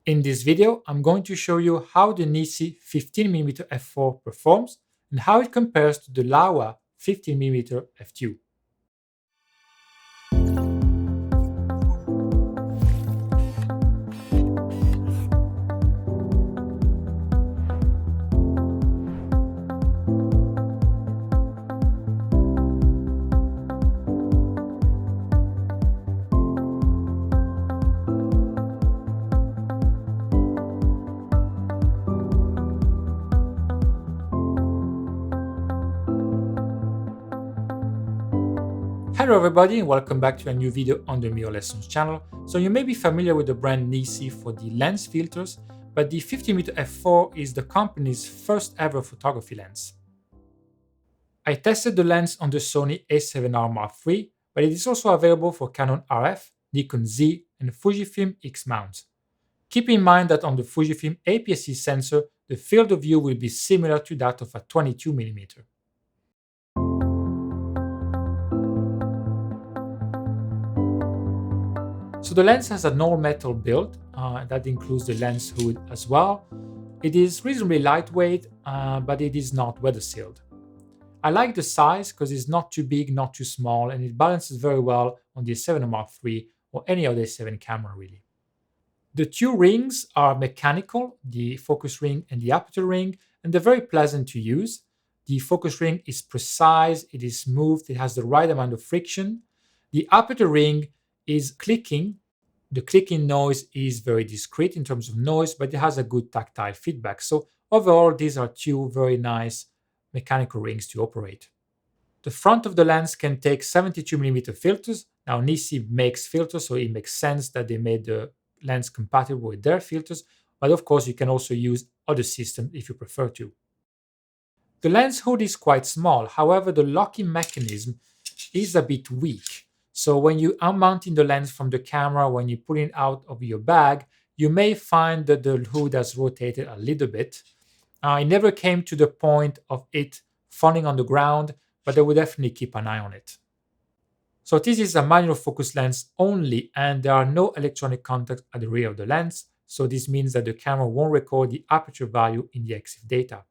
In this video, I'm going to show you how the NiSi 15mm f4 performs and how it compares to the Laowa 15mm f2. Hello everybody and welcome back to a new video on the Mirror Lessons channel. So you may be familiar with the brand NiSi for the lens filters, but the 50mm f4 is the company's first ever photography lens. I tested the lens on the Sony a7R Mark III, but it is also available for Canon RF, Nikon Z and Fujifilm X mounts. Keep in mind that on the Fujifilm APS-C sensor, the field of view will be similar to that of a 22mm. So the lens has an all-metal build, that includes the lens hood as well. It is reasonably lightweight, but it is not weather-sealed. I like the size because it's not too big, not too small, and it balances very well on the A7 Mark III or any other A7 camera really. The two rings are mechanical, the focus ring and the aperture ring, and they're very pleasant to use. The focus ring is precise, it is smooth, it has the right amount of friction. The aperture ring is clicking. The clicking noise is very discreet in terms of noise, but it has a good tactile feedback. So overall, these are two very nice mechanical rings to operate. The front of the lens can take 72mm filters. Now NiSi makes filters, so it makes sense that they made the lens compatible with their filters, but of course you can also use other systems if you prefer to. The lens hood is quite small, however the locking mechanism is a bit weak. So when you are mounting the lens from the camera, when you pull it out of your bag, you may find that the hood has rotated a little bit. It never came to the point of it falling on the ground, but I would definitely keep an eye on it. So this is a manual focus lens only, and there are no electronic contacts at the rear of the lens, so this means that the camera won't record the aperture value in the EXIF data.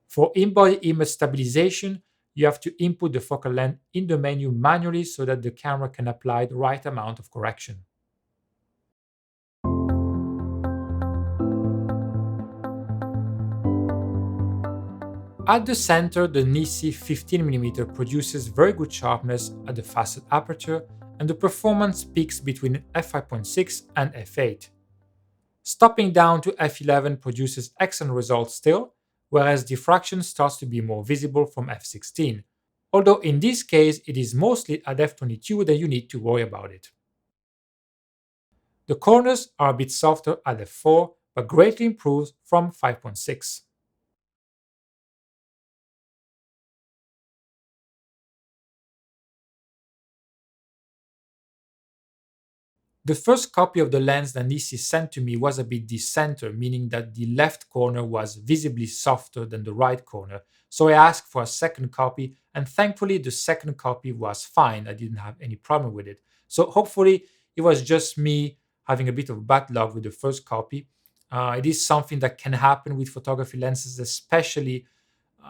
For in-body image stabilization, you have to input the focal length in the menu manually so that the camera can apply the right amount of correction. At the center, the NiSi 15mm produces very good sharpness at the facet aperture, and the performance peaks between f5.6 and f8. Stopping down to f11 produces excellent results still, whereas diffraction starts to be more visible from f16, although in this case it is mostly at f22 that you need to worry about it. The corners are a bit softer at f4, but greatly improved from 5.6. The first copy of the lens that NiSi sent to me was a bit decentered, meaning that the left corner was visibly softer than the right corner. So I asked for a second copy, and thankfully the second copy was fine. I didn't have any problem with it. So hopefully it was just me having a bit of bad luck with the first copy. It is something that can happen with photography lenses, especially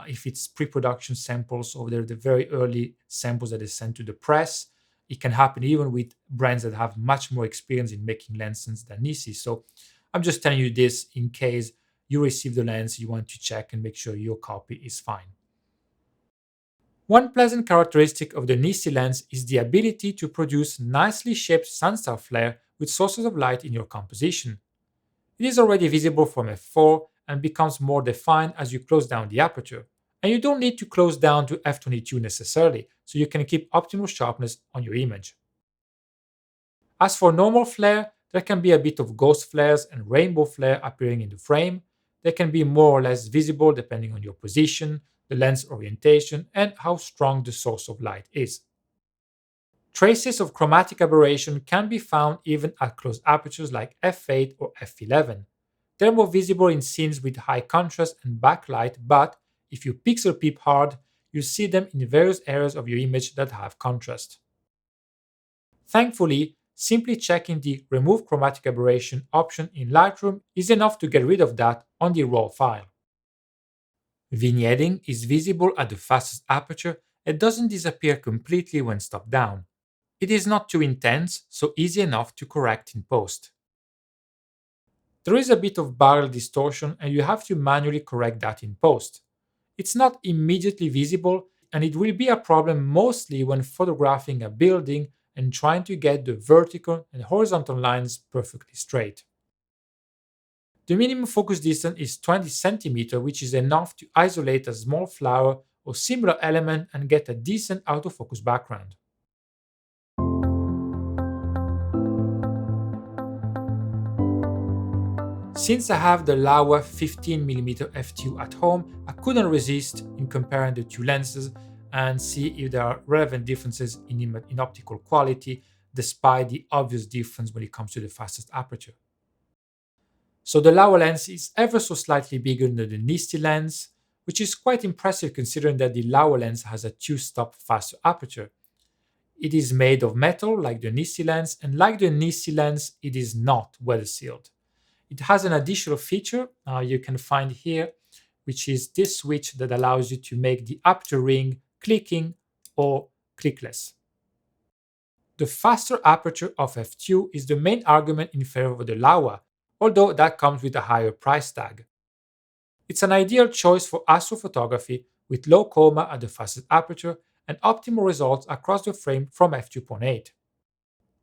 if it's pre-production samples or they're the very early samples that is sent to the press. It can happen even with brands that have much more experience in making lenses than NiSi. So I'm just telling you this in case you receive the lens, you want to check and make sure your copy is fine. One pleasant characteristic of the NiSi lens is the ability to produce nicely shaped sunstar flare with sources of light in your composition. It is already visible from f4 and becomes more defined as you close down the aperture. And you don't need to close down to f22 necessarily, so you can keep optimal sharpness on your image. As for normal flare, there can be a bit of ghost flares and rainbow flare appearing in the frame. They can be more or less visible depending on your position, the lens orientation, and how strong the source of light is. Traces of chromatic aberration can be found even at close apertures like f8 or f11. They're more visible in scenes with high contrast and backlight, but if you pixel peep hard, you see them in various areas of your image that have contrast. Thankfully, Simply checking the Remove Chromatic Aberration option in Lightroom is enough to get rid of that on the raw file. Vignetting is visible at the fastest aperture and doesn't disappear completely when stopped down. It is not too intense, so easy enough to correct in post. There is a bit of barrel distortion and you have to manually correct that in post. It's not immediately visible and it will be a problem mostly when photographing a building and trying to get the vertical and horizontal lines perfectly straight. The minimum focus distance is 20 cm, which is enough to isolate a small flower or similar element and get a decent autofocus background. Since I have the Laowa 15mm f2 at home, I couldn't resist in comparing the two lenses and see if there are relevant differences in optical quality, despite the obvious difference when it comes to the fastest aperture. So the Laowa lens is ever so slightly bigger than the NiSi lens, which is quite impressive considering that the Laowa lens has a two-stop faster aperture. It is made of metal like the NiSi lens, and like the NiSi lens, it is not weather sealed. It has an additional feature you can find here, which is this switch that allows you to make the aperture ring clicking or clickless. The faster aperture of f2 is the main argument in favor of the Laowa, although that comes with a higher price tag. It's an ideal choice for astrophotography with low chroma at the fastest aperture and optimal results across the frame from f2.8.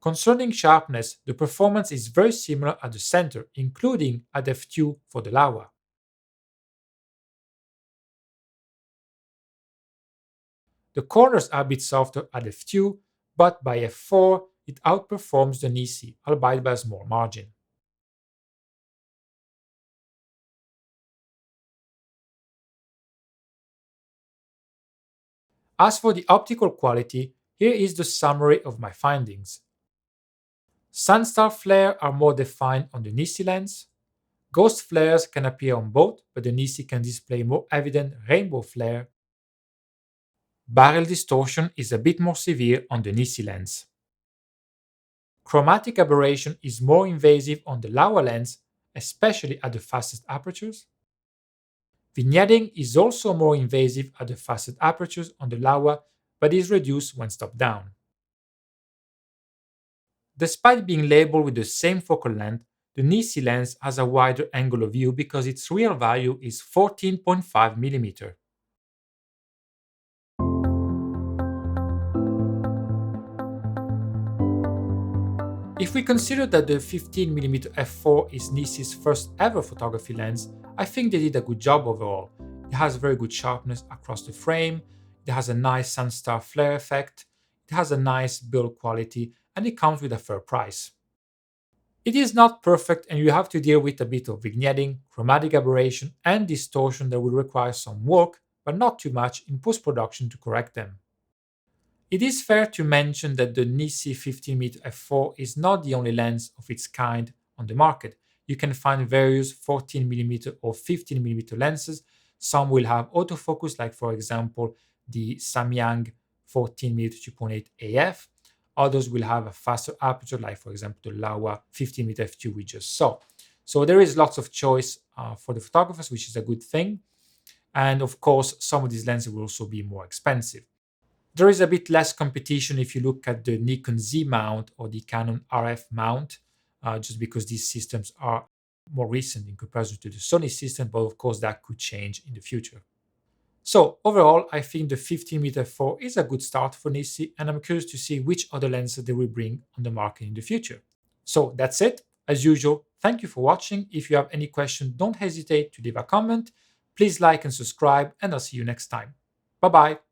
Concerning sharpness, the performance is very similar at the center, including at f2 for the Laowa. The corners are a bit softer at f2, but by f4 it outperforms the NiSi, albeit by a small margin. As for the optical quality, here is the summary of my findings. Sunstar flare are more defined on the NiSi lens. Ghost flares can appear on both, but the NiSi can display more evident rainbow flare. Barrel distortion is a bit more severe on the NiSi lens. Chromatic aberration is more invasive on the Laowa lens, especially at the fastest apertures. Vignetting is also more invasive at the fastest apertures on the Laowa, but is reduced when stopped down. Despite being labeled with the same focal length, the NiSi lens has a wider angle of view because its real value is 14.5mm. If we consider that the 15mm f4 is NiSi's first ever photography lens, I think they did a good job overall. It has very good sharpness across the frame, it has a nice sunstar flare effect, it has a nice build quality, and it comes with a fair price. It is not perfect and you have to deal with a bit of vignetting, chromatic aberration, and distortion that will require some work, but not too much in post-production to correct them. It is fair to mention that the NiSi 15mm f4 is not the only lens of its kind on the market. You can find various 14mm or 15mm lenses. Some will have autofocus, like for example the Samyang 14mm 2.8 AF. Others will have a faster aperture, like for example the Laowa 15mm f2 we just saw. So there is lots of choice for the photographers, which is a good thing. And of course, some of these lenses will also be more expensive. There is a bit less competition if you look at the Nikon Z mount or the Canon RF mount, just because these systems are more recent in comparison to the Sony system, but of course that could change in the future. So overall, I think the 15mm 4 is a good start for NiSi, and I'm curious to see which other lenses they will bring on the market in the future. So that's it. As usual, thank you for watching. If you have any questions, don't hesitate to leave a comment. Please like and subscribe, and I'll see you next time. Bye bye.